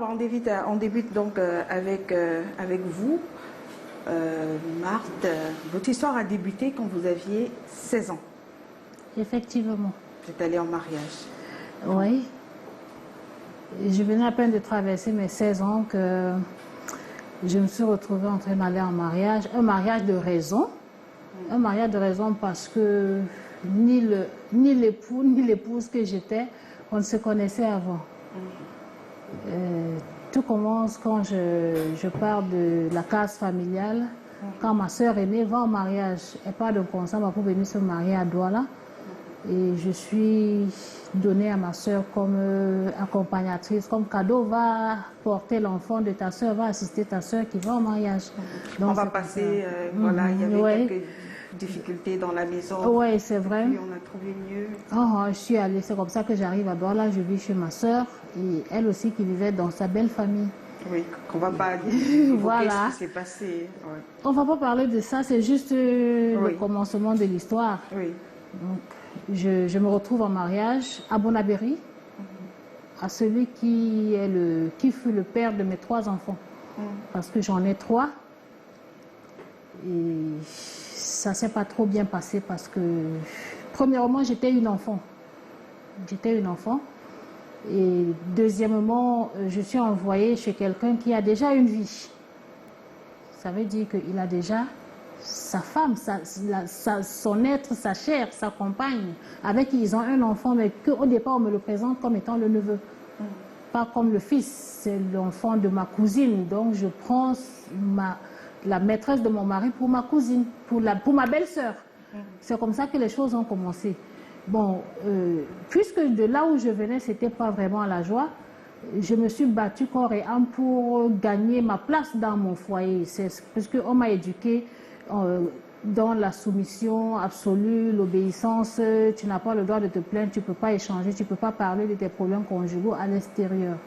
on débute donc avec vous. Marthe, votre histoire a débuté quand vous aviez 16 ans. Effectivement. Vous êtes allée en mariage. Oui. Je venais à peine de traverser mes 16 ans que je me suis retrouvée en train d'aller en mariage. Un mariage de raison. Un mariage de raison parce que ni l'époux ni l'épouse que j'étais, on ne se connaissait avant. Tout commence quand je pars de la case familiale. Quand ma soeur aînée va au mariage, elle part de Consamba pour venir se marier à Douala. Et je suis donnée à ma soeur comme accompagnatrice, comme cadeau, va porter l'enfant de ta soeur, va assister ta soeur qui va au mariage. Donc, on va passer, voilà, il y avait quelques difficultés dans la maison. Oui, c'est vrai. Et puis on a trouvé mieux. Je suis allée, c'est comme ça que j'arrive à Douala, je vis chez ma soeur et elle aussi qui vivait dans sa belle famille. Oui, qu'on ne va pas dire voilà. ce qui s'est passé. Ouais. On ne va pas parler de ça, c'est juste le commencement de l'histoire. Oui. Donc, je me retrouve en mariage à Bonabéry, à celui qui fut le père de mes 3 enfants. Parce que j'en ai 3. Et ça ne s'est pas trop bien passé parce que, premièrement, j'étais une enfant. J'étais une enfant. Et deuxièmement, je suis envoyée chez quelqu'un qui a déjà une vie. Ça veut dire qu'il a déjà sa femme, son être, sa chair, sa compagne, avec qui ils ont un enfant, mais qu'au départ on me le présente comme étant le neveu. Pas comme le fils, c'est l'enfant de ma cousine. Donc je prends la maîtresse de mon mari pour ma cousine, pour ma belle-sœur. C'est comme ça que les choses ont commencé. Bon, puisque de là où je venais, c'était pas vraiment la joie, je me suis battue corps et âme pour gagner ma place dans mon foyer. Parce qu'on m'a éduquée dans la soumission absolue, l'obéissance. Tu n'as pas le droit de te plaindre, tu ne peux pas échanger, tu ne peux pas parler de tes problèmes conjugaux à l'extérieur.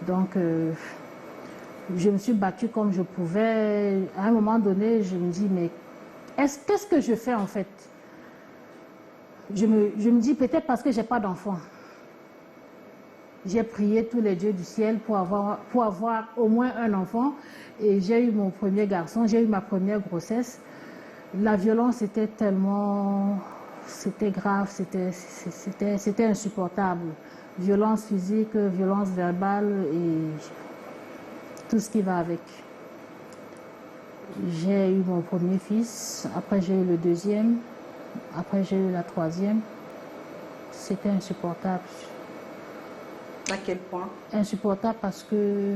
Donc, je me suis battue comme je pouvais. À un moment donné, je me dis, mais qu'est-ce que je fais en fait? Je me dis peut-être parce que je n'ai pas d'enfant. J'ai prié tous les dieux du ciel pour avoir au moins un enfant. Et j'ai eu mon premier garçon, j'ai eu ma première grossesse. La violence était tellement... C'était grave, c'était insupportable. Violence physique, violence verbale et tout ce qui va avec. J'ai eu mon premier fils, après j'ai eu le deuxième. Après, j'ai eu la 3e. C'était insupportable. À quel point? Insupportable parce que...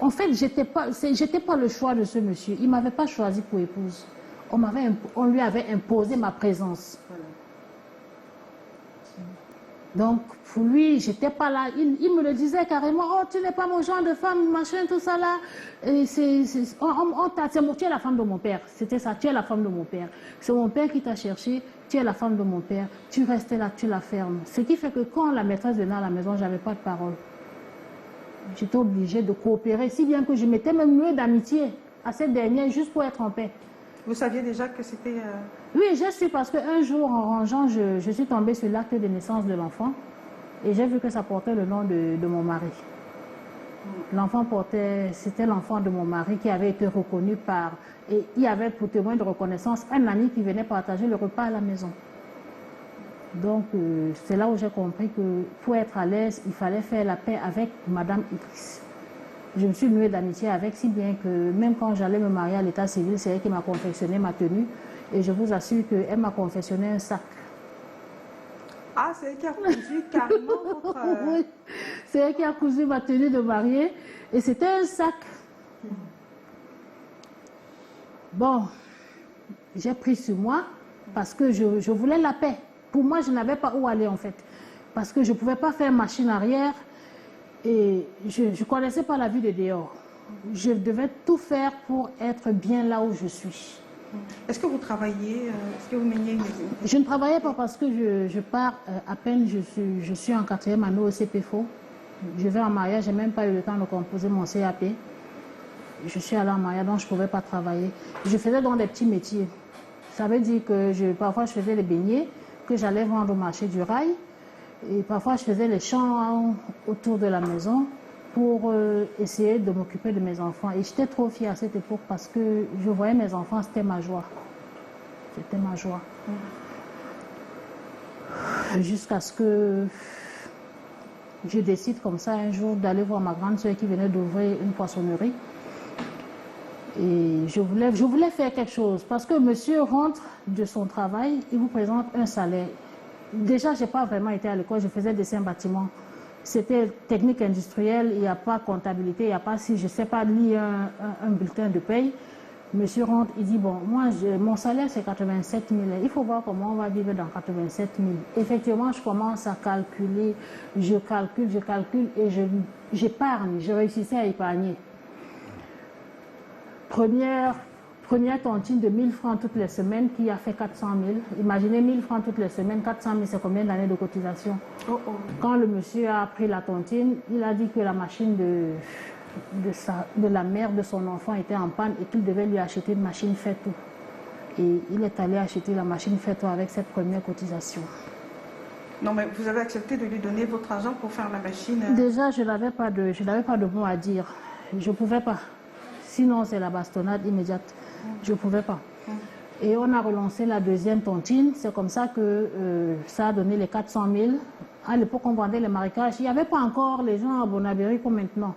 En fait, j'étais pas le choix de ce monsieur. Il ne m'avait pas choisi pour épouse. On lui avait imposé ma présence. Voilà. Donc, pour lui, j'étais pas là. Il me le disait carrément, oh, tu n'es pas mon genre de femme, machin, tout ça là. Tu es la femme de mon père. C'était ça, tu es la femme de mon père. C'est mon père qui t'a cherché, tu es la femme de mon père. Tu restais là, tu la fermes. Ce qui fait que quand la maîtresse venait à la maison, je n'avais pas de parole. J'étais obligée de coopérer, si bien que je m'étais même nouée d'amitié à cette dernière, juste pour être en paix. Vous saviez déjà que c'était... Oui, je suis parce qu'un jour, en rangeant, je suis tombée sur l'acte de naissance de l'enfant et j'ai vu que ça portait le nom de mon mari. L'enfant c'était l'enfant de mon mari qui avait été reconnu par... Et il y avait pour témoin de reconnaissance un ami qui venait partager le repas à la maison. Donc, c'est là où j'ai compris que pour être à l'aise, il fallait faire la paix avec Madame Idriss. Je me suis nouée d'amitié avec, si bien que même quand j'allais me marier à l'état civil, c'est elle qui m'a confectionné ma tenue. Et je vous assure qu'elle m'a confectionné un sac. Ah, c'est elle qui a cousu carrément votre... Oui, c'est elle qui a cousu ma tenue de mariée. Et c'était un sac. Bon, j'ai pris sur moi parce que je voulais la paix. Pour moi, je n'avais pas où aller en fait. Parce que je ne pouvais pas faire machine arrière. Et je ne connaissais pas la vie de dehors. Je devais tout faire pour être bien là où je suis. Est-ce que vous travaillez? Est-ce que vous meniez une maison? Je ne travaillais pas parce que je pars à peine, je suis en 4e année au CPFO. Je vais en mariage, je n'ai même pas eu le temps de composer mon CAP. Je suis allée en mariage, donc je ne pouvais pas travailler. Je faisais donc des petits métiers. Ça veut dire que parfois je faisais les beignets que j'allais vendre au marché du rail. Et parfois, je faisais les champs autour de la maison. pour essayer de m'occuper de mes enfants. Et j'étais trop fière à cette époque parce que je voyais mes enfants, c'était ma joie. C'était ma joie. Jusqu'à ce que je décide comme ça un jour d'aller voir ma grande soeur qui venait d'ouvrir une poissonnerie. Et je voulais faire quelque chose parce que monsieur rentre de son travail, il vous présente un salaire. Déjà, je n'ai pas vraiment été à l'école, je faisais dessin bâtiment. C'était technique industrielle, il n'y a pas comptabilité, il n'y a pas, si je ne sais pas lire un bulletin de paye. Monsieur rentre, il dit, bon, moi, mon salaire, c'est 87 000. Il faut voir comment on va vivre dans 87 000. Effectivement, je commence à calculer, je calcule et j'épargne, je réussissais à épargner. Première tontine de 1000 francs toutes les semaines qui a fait 400 000. Imaginez 1000 francs toutes les semaines, 400 000, c'est combien d'années de cotisation? Quand le monsieur a pris la tontine, il a dit que la machine de la mère de son enfant était en panne et qu'il devait lui acheter une machine fait-tout. Et il est allé acheter la machine fait-tout avec cette première cotisation. Non, mais vous avez accepté de lui donner votre argent pour faire la machine? Déjà, je n'avais pas de mots à dire. Je ne pouvais pas. Sinon, c'est la bastonnade immédiate. Je ne pouvais pas. Et on a relancé la deuxième tontine. C'est comme ça que ça a donné les 400 000. À l'époque, on vendait les marécages. Il n'y avait pas encore les gens à Bonaberry comme maintenant.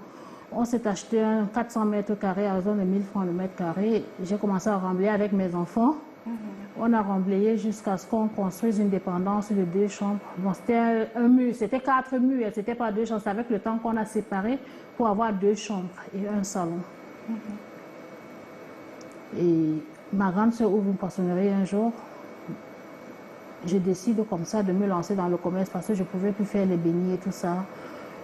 On s'est acheté un 400 mètres carrés à raison de 1000 francs le mètre carré. J'ai commencé à remblayer avec mes enfants. On a remblayé jusqu'à ce qu'on construise une dépendance de 2 chambres. Bon, c'était un mur, c'était 4 murs, c'était pas 2 chambres. C'est avec le temps qu'on a séparé pour avoir 2 chambres et un salon. Et ma grande soeur ouvre une poissonnerie un jour. Je décide comme ça de me lancer dans le commerce parce que je ne pouvais plus faire les beignets et tout ça.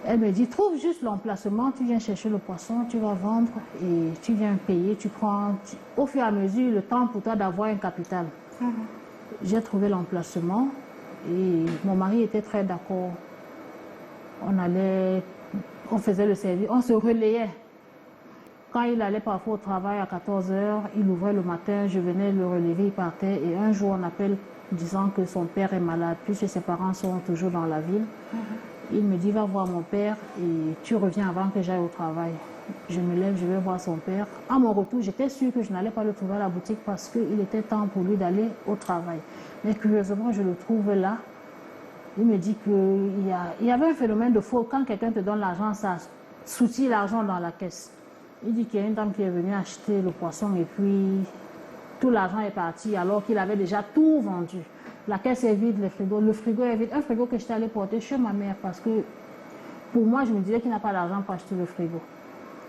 Elle me dit, trouve juste l'emplacement, tu viens chercher le poisson, tu vas vendre et tu viens payer, tu prends au fur et à mesure le temps pour toi d'avoir un capital. J'ai trouvé l'emplacement et mon mari était très d'accord. On faisait le service, on se relayait. Quand il allait parfois au travail à 14 h, il ouvrait le matin, je venais le relever, il partait. Et un jour, on appelle disant que son père est malade, puisque ses parents sont toujours dans la ville. Il me dit, va voir mon père et tu reviens avant que j'aille au travail. Je me lève, je vais voir son père. À mon retour, j'étais sûre que je n'allais pas le trouver à la boutique parce qu'il était temps pour lui d'aller au travail. Mais curieusement, je le trouve là. Il me dit qu'il y avait un phénomène de fraude. Quand quelqu'un te donne l'argent, ça soutient l'argent dans la caisse. Il dit qu'il y a une dame qui est venue acheter le poisson et puis tout l'argent est parti alors qu'il avait déjà tout vendu. La caisse est vide, le frigo est vide. Un frigo que j'étais allée porter chez ma mère parce que pour moi, je me disais qu'il n'a pas d'argent pour acheter le frigo.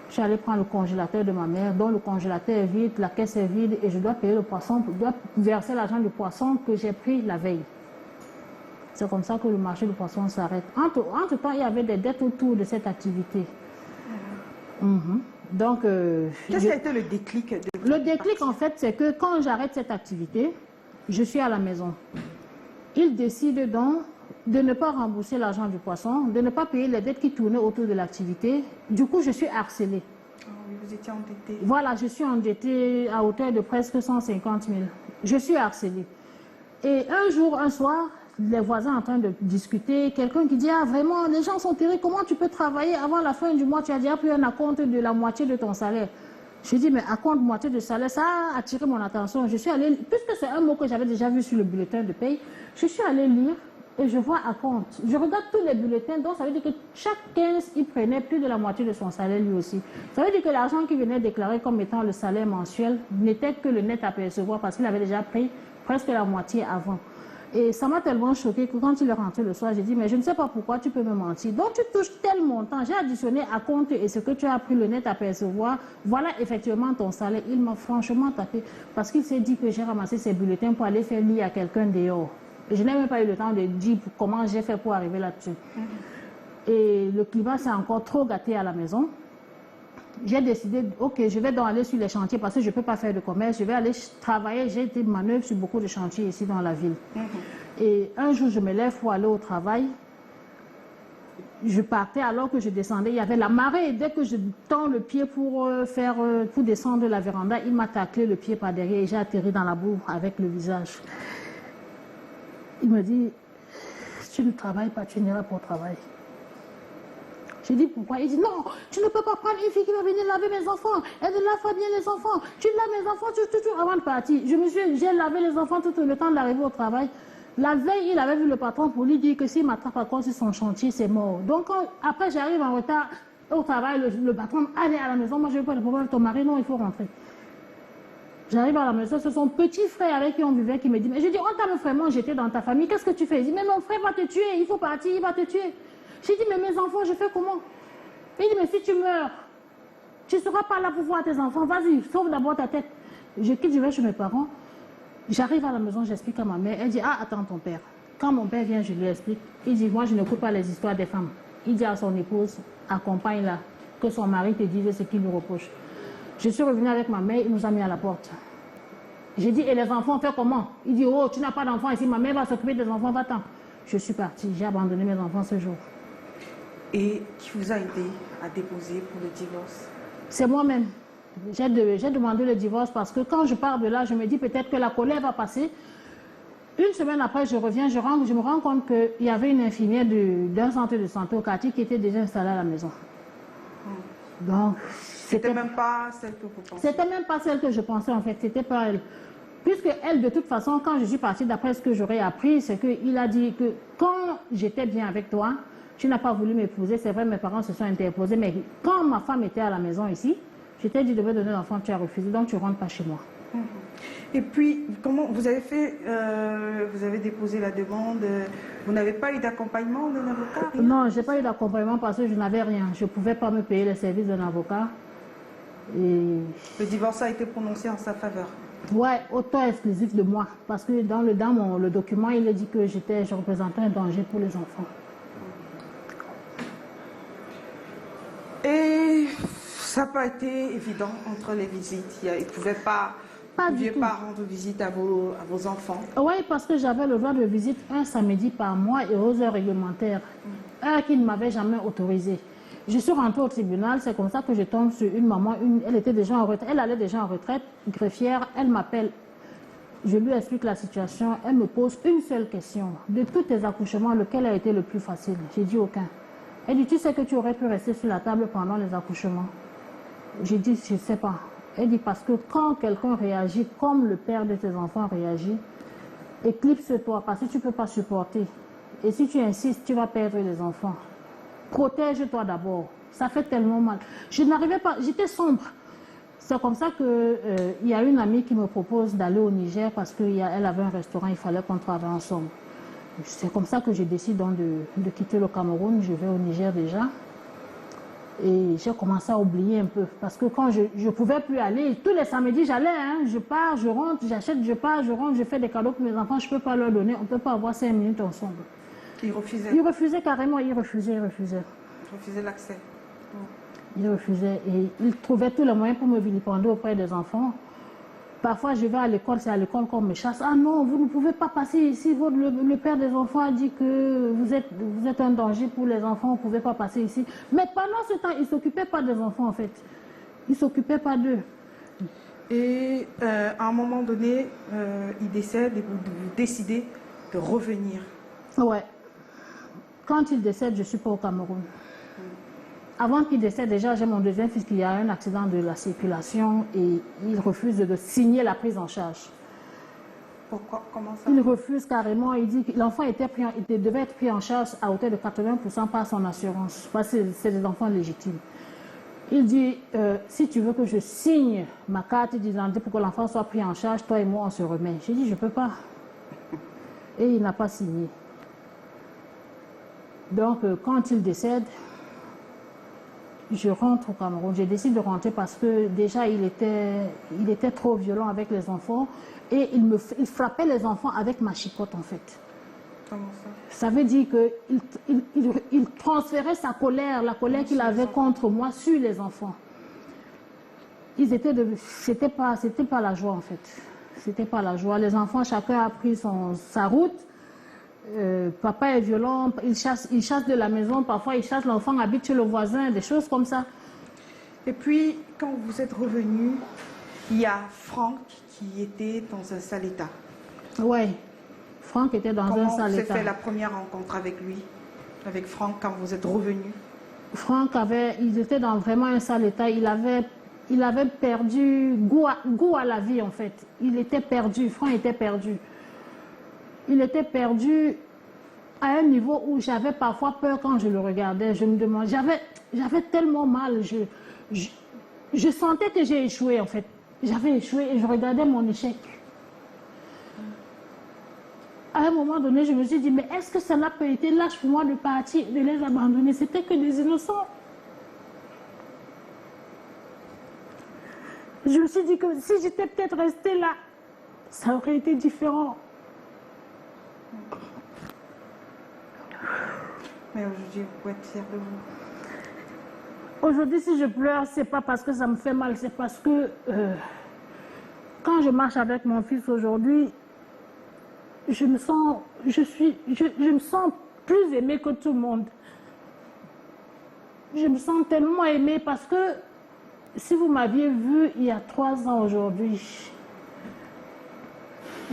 Je suis allée prendre le congélateur de ma mère, dont le congélateur est vide, la caisse est vide et je dois payer le poisson, je dois verser l'argent du poisson que j'ai pris la veille. C'est comme ça que le marché du poisson s'arrête. Entre-temps, il y avait des dettes autour de cette activité. Donc, qu'est-ce qui a été le déclic? Le déclic, en fait, c'est que quand j'arrête cette activité, je suis à la maison. Il décide donc de ne pas rembourser l'argent du poisson, de ne pas payer les dettes qui tournaient autour de l'activité. Du coup, je suis harcelée. Oh oui, vous étiez endettée. Voilà, je suis endettée à hauteur de presque 150 000. Je suis harcelée. Et un jour, un soir, les voisins en train de discuter, quelqu'un qui dit, ah vraiment, les gens sont terribles, comment tu peux travailler avant la fin du mois, tu as déjà pris un acompte de la moitié de ton salaire. Je dis, mais acompte moitié de salaire, ça a attiré mon attention. Je suis allée, puisque c'est un mot que j'avais déjà vu sur le bulletin de paye, je suis allée lire et je vois acompte. Je regarde tous les bulletins, donc ça veut dire que chaque 15, il prenait plus de la moitié de son salaire lui aussi. Ça veut dire que l'argent qu'il venait déclarer comme étant le salaire mensuel n'était que le net à percevoir parce qu'il avait déjà pris presque la moitié avant. Et ça m'a tellement choqué que quand il est rentré le soir, j'ai dit, mais je ne sais pas pourquoi tu peux me mentir. Donc tu touches tel montant, j'ai additionné à compte et ce que tu as pris le net à percevoir, voilà effectivement ton salaire. Il m'a franchement tapé parce qu'il s'est dit que j'ai ramassé ces bulletins pour aller faire lire à quelqu'un dehors. Et je n'ai même pas eu le temps de dire comment j'ai fait pour arriver là-dessus. Et le climat s'est encore trop gâté à la maison. J'ai décidé, ok, je vais donc aller sur les chantiers parce que je ne peux pas faire de commerce, je vais aller travailler, j'ai été manœuvre sur beaucoup de chantiers ici dans la ville. Et un jour, je me lève pour aller au travail. Je partais alors que je descendais, il y avait la marée et dès que je tends le pied pour descendre la véranda, il m'a taclé le pied par derrière et j'ai atterri dans la boue avec le visage. Il me dit, si tu ne travailles pas, tu n'iras pas au travail. J'ai dit pourquoi? Il dit non, tu ne peux pas prendre une fille qui va venir laver mes enfants. Elle ne lave pas bien les enfants. Tu laves mes enfants tout avant de partir. J'ai lavé les enfants tout le temps d'arriver au travail. La veille, il avait vu le patron pour lui dire que s'il m'attrape à cause de son chantier, c'est mort. Donc après, j'arrive en retard au travail, le patron, allez à la maison, moi je n'ai pas de problème avec ton mari, non, il faut rentrer. J'arrive à la maison, c'est son petit frère avec qui on vivait qui me dit, mais je dis, on t'a vraiment jeté dans ta famille, qu'est-ce que tu fais? Il dit, mais mon frère va te tuer, il faut partir, il va te tuer. J'ai dit, mais mes enfants, je fais comment? Il dit, mais si tu meurs, tu ne seras pas là pour voir tes enfants, vas-y, sauve d'abord ta tête. Je quitte, je vais chez mes parents. J'arrive à la maison, j'explique à ma mère. Elle dit, ah, attends ton père. Quand mon père vient, je lui explique. Il dit, moi, je n'écoute pas les histoires des femmes. Il dit à son épouse, accompagne-la, que son mari te dise ce qu'il lui reproche. Je suis revenue avec ma mère, il nous a mis à la porte. J'ai dit, et les enfants, on fait comment? Il dit, oh, tu n'as pas d'enfants ici, ma mère va s'occuper des enfants, va-t'en. Je suis partie, j'ai abandonné mes enfants ce jour. Et qui vous a aidé à déposer pour le divorce? C'est moi-même. J'ai demandé le divorce parce que quand je pars de là, je me dis peut-être que la colère va passer. Une semaine après, je reviens, je me rends compte qu'il y avait une infirmière d'un centre de santé au quartier qui était déjà installée à la maison. Donc, c'était même pas celle que vous pensiez? C'était même pas celle que je pensais en fait, c'était pas elle. Puisque elle, de toute façon, quand je suis partie, d'après ce que j'aurais appris, c'est qu'il a dit que quand j'étais bien avec toi, tu n'as pas voulu m'épouser. C'est vrai, mes parents se sont interposés, mais quand ma femme était à la maison ici, je t'ai dit de me donner l'enfant, tu as refusé, donc tu ne rentres pas chez moi. Et puis, comment vous avez fait, vous avez déposé la demande, vous n'avez pas eu d'accompagnement d'un avocat? Non, je n'ai pas eu d'accompagnement parce que je n'avais rien. Je ne pouvais pas me payer les services d'un avocat. Et... Le divorce a été prononcé en sa faveur? Ouais, autant exclusif de moi. Parce que dans le document, il a dit que je représentais un danger pour les enfants. Et ça n'a pas été évident entre les visites. Il ne pouviez pas rendre visite à vos enfants? Oui, parce que j'avais le droit de visite un samedi par mois et aux heures réglementaires. Heure qui ne m'avait jamais autorisée. Je suis rentrée au tribunal, c'est comme ça que je tombe sur une maman, elle était déjà en retraite, elle allait déjà en retraite, greffière, elle m'appelle. Je lui explique la situation, elle me pose une seule question. De tous tes accouchements, lequel a été le plus facile? J'ai dit aucun. Elle dit, tu sais que tu aurais pu rester sur la table pendant les accouchements? J'ai dit, je ne sais pas. Elle dit, parce que quand quelqu'un réagit comme le père de tes enfants réagit, éclipse-toi, parce que tu ne peux pas supporter. Et si tu insistes, tu vas perdre les enfants. Protège-toi d'abord. Ça fait tellement mal. Je n'arrivais pas, j'étais sombre. C'est comme ça qu'il y a une amie qui me propose d'aller au Niger parce qu'elle avait un restaurant, il fallait qu'on travaille ensemble. C'est comme ça que je décide donc de quitter le Cameroun. Je vais au Niger déjà. Et j'ai commencé à oublier un peu. Parce que quand je ne pouvais plus aller, tous les samedis j'allais, hein, je pars, je rentre, j'achète, je pars, je rentre, je fais des cadeaux pour mes enfants, je ne peux pas leur donner, on ne peut pas avoir 5 minutes ensemble. Il refusait? Il refusait carrément, il refusait. Il refusait l'accès? Il refusait et il trouvait tous les moyens pour me vilipender auprès des enfants. Parfois, je vais à l'école, c'est à l'école qu'on me chasse. Ah non, vous ne pouvez pas passer ici. Le père des enfants a dit que vous êtes un danger pour les enfants, vous ne pouvez pas passer ici. Mais pendant ce temps, il ne s'occupait pas des enfants en fait. Il ne s'occupait pas d'eux. Et à un moment donné, il décède et vous décidez de revenir. Ouais. Quand il décède, je ne suis pas au Cameroun. Avant qu'il décède, déjà, j'ai mon deuxième fils qui a un accident de la circulation et il refuse de signer la prise en charge. Pourquoi? Comment ça? Il refuse carrément. Il dit que l'enfant devait être pris en charge à hauteur de 80% par son assurance. Parce que c'est des enfants légitimes. Il dit, si tu veux que je signe ma carte d'identité pour que l'enfant soit pris en charge, toi et moi, on se remet. J'ai dit, je ne peux pas. Et il n'a pas signé. Donc, quand il décède, je rentre au Cameroun. Je décide de rentrer parce que déjà, il était trop violent avec les enfants et il frappait les enfants avec ma chicotte, en fait. Comment ça? Ça veut dire qu'il transférait sa colère, la colère qu'il avait contre moi sur les enfants. C'était pas la joie, en fait. C'était pas la joie. Les enfants, chacun a pris sa route. Papa est violent, il chasse de la maison, parfois il chasse, l'enfant habite chez le voisin, des choses comme ça. Et puis, quand vous êtes revenu, il y a Franck qui était dans un sale état. Oui, Franck était dans un sale état. Comment s'est fait la première rencontre avec lui, avec Franck, quand vous êtes revenu? Franck il était dans vraiment un sale état. Il avait perdu goût à la vie en fait. Il était perdu, Franck était perdu. Il était perdu à un niveau où j'avais parfois peur quand je le regardais. Je me demandais, j'avais tellement mal. Je sentais que j'ai échoué en fait. J'avais échoué et je regardais mon échec. À un moment donné, je me suis dit, mais est-ce que ça n'a pas été lâche pour moi de partir, de les abandonner? C'était que des innocents. Je me suis dit que si j'étais peut-être restée là, ça aurait été différent. Mais aujourd'hui, vous pouvez être fier de vous. Aujourd'hui, si je pleure, c'est pas parce que ça me fait mal, c'est parce que quand je marche avec mon fils aujourd'hui, je me sens plus aimée que tout le monde. Je me sens tellement aimée parce que si vous m'aviez vu il y a 3 ans aujourd'hui,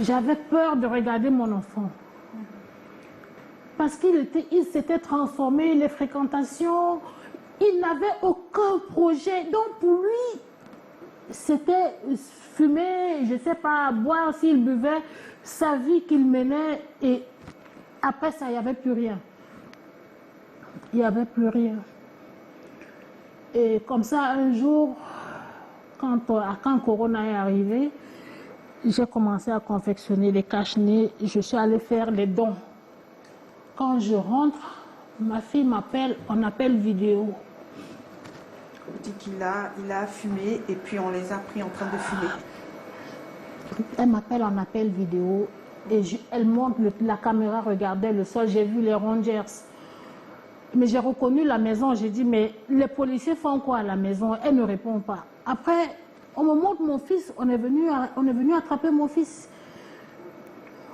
j'avais peur de regarder mon enfant. Parce qu'il s'était transformé, les fréquentations, il n'avait aucun projet. Donc pour lui, c'était fumer, je ne sais pas, boire s'il buvait, sa vie qu'il menait, et après ça, il n'y avait plus rien. Il n'y avait plus rien. Et comme ça, un jour, quand Corona est arrivé, j'ai commencé à confectionner les cache-nez, je suis allée faire les dons. Quand je rentre, ma fille m'appelle, on appelle vidéo. Vous dites qu'il a fumé et puis on les a pris en train de fumer. Elle m'appelle en appel vidéo et elle montre la caméra, regardait le sol, j'ai vu les rangers. Mais j'ai reconnu la maison, j'ai dit, mais les policiers font quoi à la maison? Elle ne répond pas. Après, on me montre mon fils, on est venu attraper mon fils.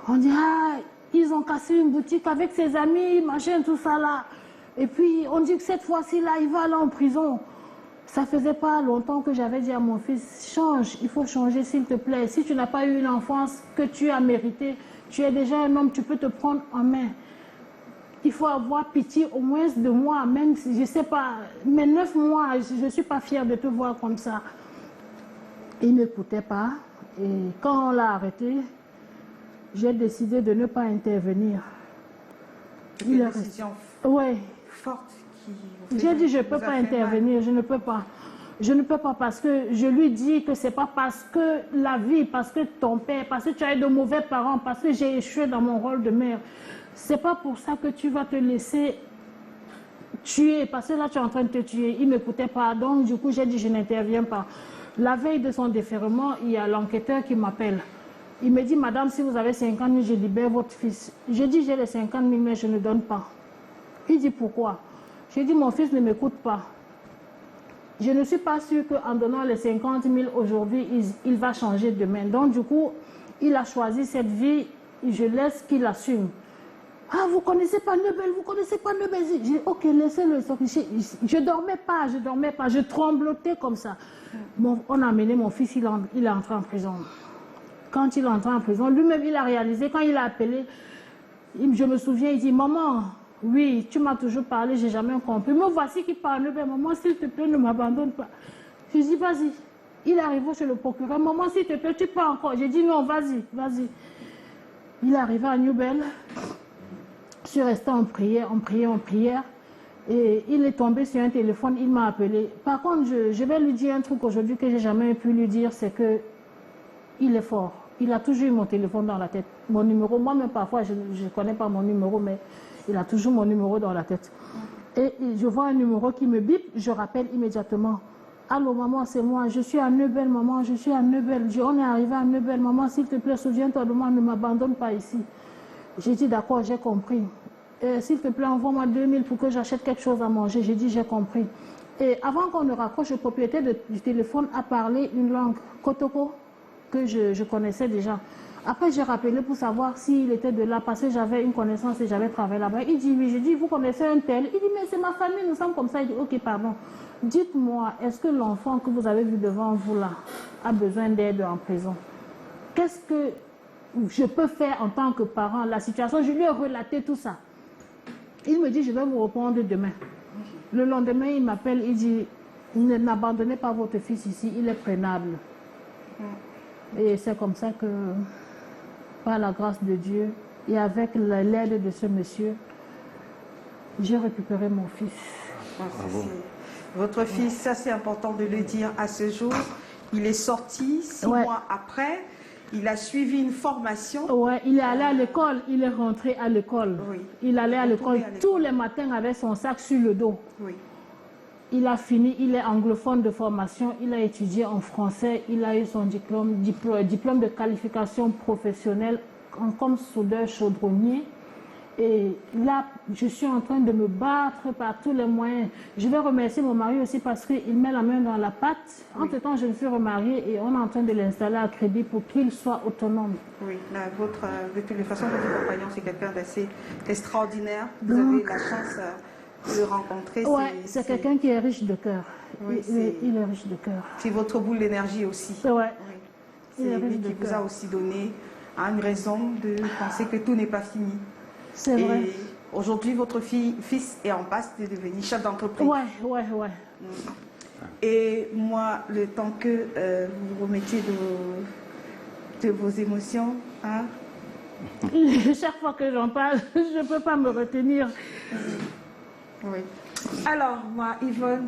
On dit, ah, ils ont cassé une boutique avec ses amis, machin, tout ça là. Et puis, on dit que cette fois-ci là, il va aller en prison. Ça faisait pas longtemps que j'avais dit à mon fils, change, il faut changer s'il te plaît. Si tu n'as pas eu une enfance que tu as méritée, tu es déjà un homme, tu peux te prendre en main. Il faut avoir pitié au moins de moi, même si je ne sais pas, mais 9 mois, je ne suis pas fière de te voir comme ça. Il ne m'écoutait pas et quand on l'a arrêté, j'ai décidé de ne pas intervenir. C'est une décision forte. J'ai dit je ne peux pas intervenir, je ne peux pas. Je ne peux pas parce que je lui dis que ce n'est pas parce que la vie, parce que ton père, parce que tu as eu de mauvais parents, parce que j'ai échoué dans mon rôle de mère. Ce n'est pas pour ça que tu vas te laisser tuer, parce que là tu es en train de te tuer. Il ne m'écoutait pas, donc du coup j'ai dit je n'interviens pas. La veille de son défèrement, il y a l'enquêteur qui m'appelle. Il me dit, madame, si vous avez 50 000, je libère votre fils. Je dis, j'ai les 50 000, mais je ne donne pas. Il dit, pourquoi? J'ai dit, mon fils ne m'écoute pas. Je ne suis pas sûre qu'en donnant les 50 000 aujourd'hui, il va changer demain. Donc, du coup, il a choisi cette vie, je laisse qu'il assume. Ah, vous ne connaissez pas Nebel, vous ne connaissez pas Nebel. J'ai dit, ok, laissez-le sortir. Je ne dormais pas, je tremblotais comme ça. Bon, on a amené mon fils, il est entré en prison. Quand il est entré en prison, lui-même, il a réalisé, quand il a appelé, je me souviens, il dit, maman, oui, tu m'as toujours parlé, j'ai jamais compris. Me voici qui parle, ben, maman, s'il te plaît, ne m'abandonne pas. Je dis, vas-y. Il est arrivé chez le procureur, maman, s'il te plaît, tu peux encore. J'ai dit, non, vas-y, vas-y. Il est arrivé à Newbel. Je suis restée en prière. Et il est tombé sur un téléphone, il m'a appelé. Par contre, je vais lui dire un truc aujourd'hui que j'ai jamais pu lui dire, c'est que il est fort. Il a toujours eu mon téléphone dans la tête. Mon numéro, moi-même parfois, je ne connais pas mon numéro, mais il a toujours mon numéro dans la tête. Et je vois un numéro qui me bip, je rappelle immédiatement. Allô, maman, c'est moi. Je suis à Neubel, maman, je suis à Neubel. On est arrivé à Neubel, maman, s'il te plaît, souviens-toi de moi, ne m'abandonne pas ici. J'ai dit, d'accord, j'ai compris. S'il te plaît, envoie-moi 2000 pour que j'achète quelque chose à manger. J'ai dit, j'ai compris. Et avant qu'on ne raccroche, le propriétaire du téléphone a parlé une langue, Kotoko, que je connaissais déjà. Après, j'ai rappelé pour savoir s'il était de là, parce que j'avais une connaissance et j'avais travaillé là-bas. Il dit, oui, je dis, vous connaissez un tel? Il dit, mais c'est ma famille, nous sommes comme ça. Il dit, ok, pardon. Dites-moi, est-ce que l'enfant que vous avez vu devant vous là a besoin d'aide en prison? Qu'est-ce que je peux faire en tant que parent? La situation, je lui ai relaté tout ça. Il me dit, je vais vous répondre demain. Le lendemain, il m'appelle, il dit, n'abandonnez pas votre fils ici, il est prenable. Et c'est comme ça que, par la grâce de Dieu, et avec l'aide de ce monsieur, j'ai récupéré mon fils. Votre fils, ça c'est important de le dire à ce jour, il est sorti 6 mois après, il a suivi une formation. Ouais, il est allé à l'école, il est rentré à l'école. Oui. Il allait à l'école tous les matins avec son sac sur le dos. Oui. Il a fini, il est anglophone de formation, il a étudié en français, il a eu son diplôme de qualification professionnelle comme soudeur chaudronnier. Et là, je suis en train de me battre par tous les moyens. Je vais remercier mon mari aussi parce qu'il met la main dans la pâte. Entre-temps, je me suis remariée et on est en train de l'installer à crédit pour qu'il soit autonome. Oui, de toutes les façons, votre compagnon, c'est quelqu'un d'assez extraordinaire. Vous avez la chance de le rencontrer. Oui, c'est quelqu'un qui est riche de cœur. Oui, il est riche de cœur. C'est votre boule d'énergie aussi. Ouais. Oui. C'est lui qui vous a aussi donné une raison de penser que tout n'est pas fini. C'est vrai. Et aujourd'hui, votre fils est en passe de devenir chef d'entreprise. Ouais. Et moi, le temps que vous vous remettiez de vos émotions, hein? Chaque fois que j'en parle, je ne peux pas me retenir. Oui. Alors, moi, Yvonne,